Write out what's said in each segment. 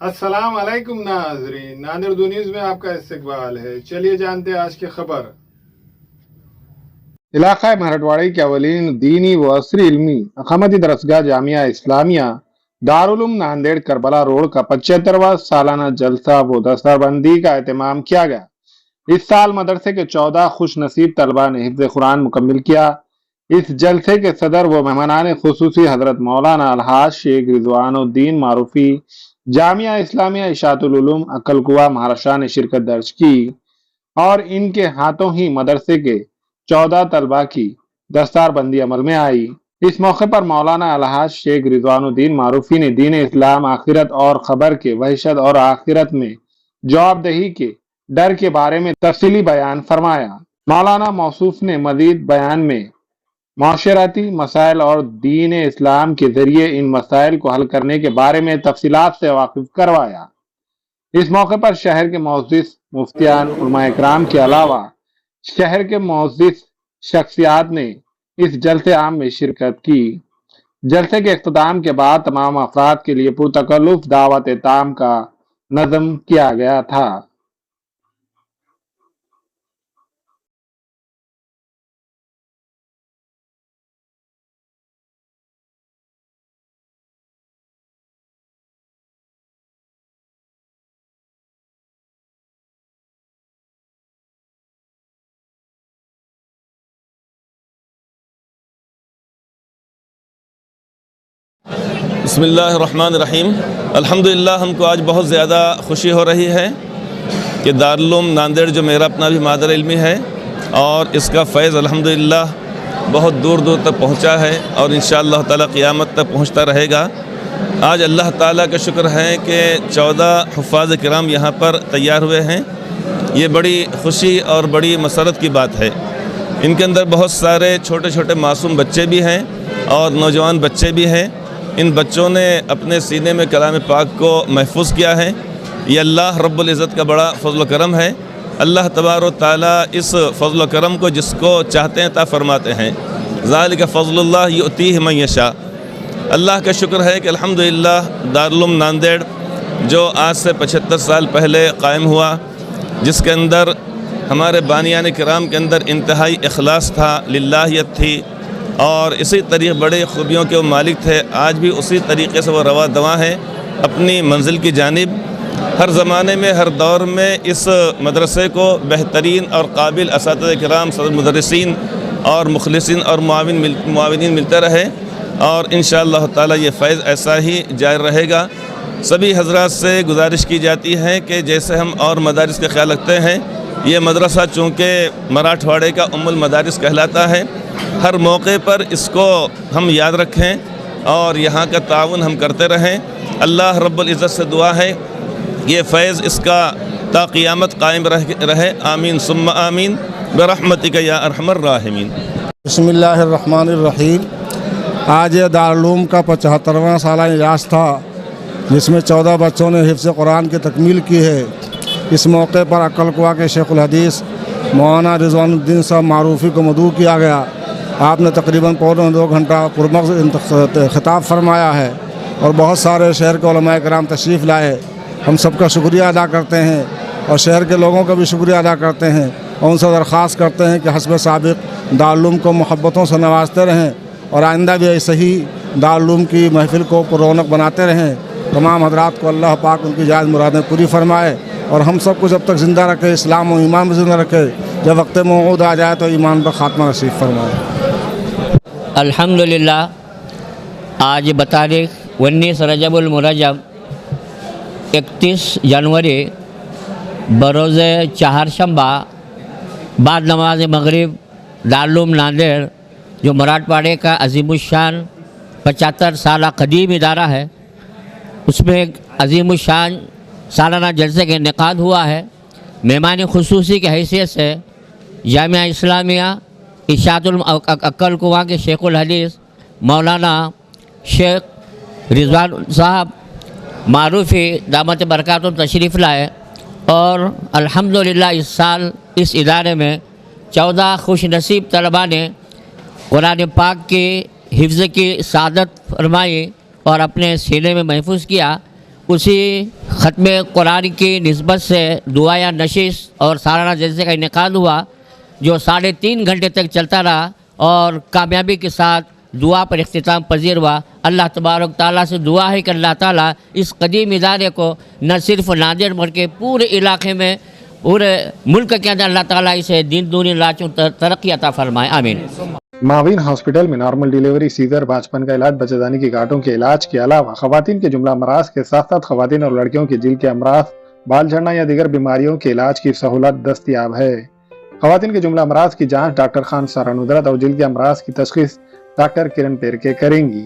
अस्सलाम वालेकुम नाज़रीन, नादिर दो न्यूज़ में आपका इस्तकबाल है। चलिए जानते हैं आज की खबर। इलाक़ा मराठवाड़ी के अवलीन दीनी व असरी इल्मी अक़ामती दरसगाह जामिया इस्लामिया दारुल उलूम नांदेड़ करबला रोड का 75वां सालाना जलसा व दस्तरबंदी का एहतमाम किया गया। इस साल मदरसे के 14 खुश नसीब तलबा ने हिफ्ज़ कुरान मुकम्मिल किया। इस जलसे के सदर व मेहमानान खुसूसी हजरत मौलाना अलहाज शेख रिजवानुद्दीन मारूफी जामिया इस्लामिया इशातुल उलूम अक्कलकुआ महाराष्ट्र ने शिरकत दर्ज की और इनके हाथों ही मदरसे के 14 तलबा की दस्तारबंदी अमल में आई। इस मौके पर मौलाना अलहाज शेख रिजवानुद्दीन मारूफी ने दीन इस्लाम, आखिरत और खबर के वहशत और आखिरत में जवाबदेही के डर के बारे में तफसीली बयान फरमाया। मौलाना मौसूफ ने मजीद बयान में माशराती मसाइल और दीन इस्लाम के जरिए इन मसाइल को हल करने के बारे में तफसीलात से वाकिफ करवाया। इस मौके पर शहर के मुअज़्ज़िज़ मुफ्तियान उलमाए इकराम के अलावा शहर के मुअज़्ज़िज़ शख्सियात ने इस जलसे आम में शिरकत की। जलसे के इख्तिताम के बाद तमाम अफराद के लिए पुरतकल्लुफ़ दावत ताम का नज़म किया गया था। बिस्मिल्लाहिर्रहमानिर्रहीम। अल्हम्दुलिल्लाह, हमको आज बहुत ज़्यादा खुशी हो रही है कि दारुल उलूम नांदेड़ जो मेरा अपना भी मादर इल्मी है और इसका फैज़ अल्हम्दुलिल्लाह बहुत दूर दूर तक पहुँचा है और इंशाअल्लाह ताला क़यामत तक पहुँचता रहेगा। आज अल्लाह ताला का शुक्र है कि 14 हुफ़ाज़ किराम यहाँ पर तैयार हुए हैं। ये बड़ी खुशी और बड़ी मसरत की बात है। इनके अंदर बहुत सारे छोटे छोटे मासूम बच्चे भी हैं और नौजवान बच्चे भी हैं। इन बच्चों ने अपने सीने में कलाम पाक को महफूज किया है। ये अल्लाह रब्बुल इज़्ज़त का बड़ा फ़ज़्ल करम है। अल्लाह तबारक ताला इस फ़ज़्ल करम को जिसको चाहते हैं अता फ़रमाते हैं। ज़ालिका फ़ज़्लुल्लाह युअतीहि मन यशा। अल्लाह का शुक्र है कि अल्हम्दुलिल्लाह दारुल उलूम नांदेड़ जो आज से 75 साल पहले क़ायम हुआ, जिसके अंदर हमारे बानियान किराम के अंदर इंतहाई इखलास था, लिल्लाहियत थी और इसी तरीके बड़े ख़ूबियों के वो मालिक थे। आज भी उसी तरीके से वो रवा दवा हैं अपनी मंजिल की जानिब। हर ज़माने में, हर दौर में इस मदरसे को बेहतरीन और काबिल असातिज़े किराम, सदर मुदर्रिसीन और मुखलिसीन और मुआविनीन मिलते रहे और इंशाअल्लाह ताला ये फ़ैज़ ऐसा ही जारी रहेगा। सभी हज़रात से गुजारिश की जाती है कि जैसे हम और मदारिस का ख्याल रखते हैं, ये मदरसा चूँकि मराठवाड़े का उम्मुल मदारिस कहलाता है, हर मौके पर इसको हम याद रखें और यहाँ का ताउन हम करते रहें। अल्लाह रब्बुल इज़्ज़त से दुआ है ये फ़ैज़ इसका ता क़यामत कायम रहे। आमीन सुम्मा आमीन बिरहमतिका या अरहमर राहिमीन। बिस्मिल्लाहिर्रहमानिर्रहीम। आज ये दारुल उलूम का 75वां सालाना इजलास था जिसमें 14 बच्चों ने हिफ्ज़ कुरान की तकमील की है। इस मौके पर अक्कलकुआ के शेखुल हदीस मौलाना रिजवानुद्दीन साहब मारूफी को मदऊ किया गया। आपने तकरीबन पौने 2 घंटा पुरमग़ज़ ख़िताब फरमाया है और बहुत सारे शहर के उलमाए किराम तशरीफ़ लाए। हम सबका शुक्रिया अदा करते हैं और शहर के लोगों का भी शुक्रिया अदा करते हैं और उनसे दरख्वास्त करते हैं कि हस्ब साबिक़ दारुल उलूम को मोहब्बतों से नवाजते रहें और आइंदा भी ऐसे ही दारुल उलूम की महफ़िल को रौनक बनाते रहें। तमाम हज़रात को अल्लाह पाक उनकी जायज़ मुरादें पूरी फरमाए और हम सबको जब तक ज़िंदा रखे, इस्लाम और ईमान में ज़िंदा रखे, जब वक्त मौऊद आ जाए तो ईमान पर ख़ात्मा नसीब फरमाए। अल्हम्दुलिल्लाह, आज बतारीख़ 19 रजबुल मुरज्जम 31 जनवरी बरोज़ चहारशंबा बाद नमाज मगरिब दारुल उलूम नांदेड़ जो मराठवाड़े का अज़ीमुश्शान 75 साला कदीम इदारा है, उसमें अज़ीमुश्शान सालाना जलसे का इनेकाद हुआ है। मेहमान खुसूसी की हैसियत से जामिया इस्लामिया इशातुल अक्कलकुआ के शेखुल हदीस मौलाना शेख रिजवान साहब मारूफी दामत बरकातुहुम तशरीफ़ लाए और अल्हम्दुलिल्लाह इस साल इस इदारे में 14 खुश नसीब तलबा ने कुरान पाक की हिफ्ज़ की सादत फरमाई और अपने सीने में महफूज किया। उसी ख़त्म कुरान की निस्बत से दुआ या नशिश और सालाना जलसे का इनेकाद हुआ जो 3.5 घंटे तक चलता रहा और कामयाबी के साथ दुआ पर इख्तिताम पजीर हुआ। अल्लाह तबारक ताला से दुआ है कि अल्लाह ताला इस कदीम इदारे को न सिर्फ नांदेड़ बल्कि पूरे इलाके में पूरे मुल्क के अंदर अल्लाह ताला इसे दिन दूनी रातों तरक्की अता फरमाए, आमीन। मावीन हॉस्पिटल में नॉर्मल डिलीवरी, सीजर, बाचपन का इलाज, बच्चेदानी की गांठों के इलाज के अलावा खवातीन के जुमला अमराज के साथ साथ खवातीन और लड़कियों के जिल के अमराज, बाल झड़ना या दीगर बीमारियों के इलाज की सहूलत दस्तयाब है। खवातीन के जुमला अमराज की जांच डॉक्टर खान सारा नुदरत और जिल के अमराज की तशखीस डॉक्टर किरण पेरके करेंगी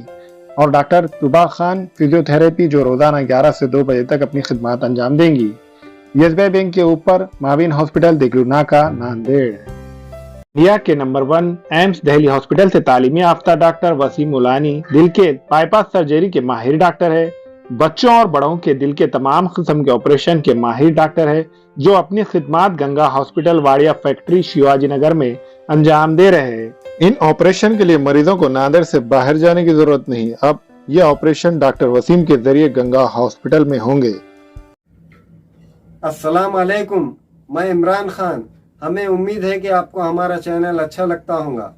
और डॉक्टर तुबा खान फिजियोथेरेपी जो रोजाना 11 से 2 बजे तक अपनी खिदमत अंजाम देंगी। यस बैंक के ऊपर मावीन हॉस्पिटल, देगलू नाका, नांदेड़। इंडिया के नंबर 1 एम्स दिल्ली हॉस्पिटल से तालीमी याफ्ता डॉक्टर वसीम मुलानी दिल के बाईपास सर्जरी के माहिर डॉक्टर है। बच्चों और बड़ों के दिल के तमाम किस्म के ऑपरेशन के माहिर डॉक्टर है जो अपनी खिदमत गंगा हॉस्पिटल वाड़िया फैक्ट्री शिवाजी नगर में अंजाम दे रहे हैं। इन ऑपरेशन के लिए मरीजों को नांदेड़ से बाहर जाने की जरूरत नहीं। अब ये ऑपरेशन डॉक्टर वसीम के जरिए गंगा हॉस्पिटल में होंगे। अस्सलाम वालेकुम, मैं इमरान खान। हमें उम्मीद है कि आपको हमारा चैनल अच्छा लगता होगा।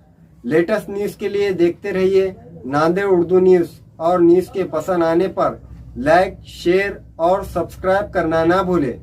लेटेस्ट न्यूज़ के लिए देखते रहिए नांदेड़ उर्दू न्यूज़ और न्यूज़ के पसंद आने पर लाइक, शेयर और सब्सक्राइब करना ना भूलें।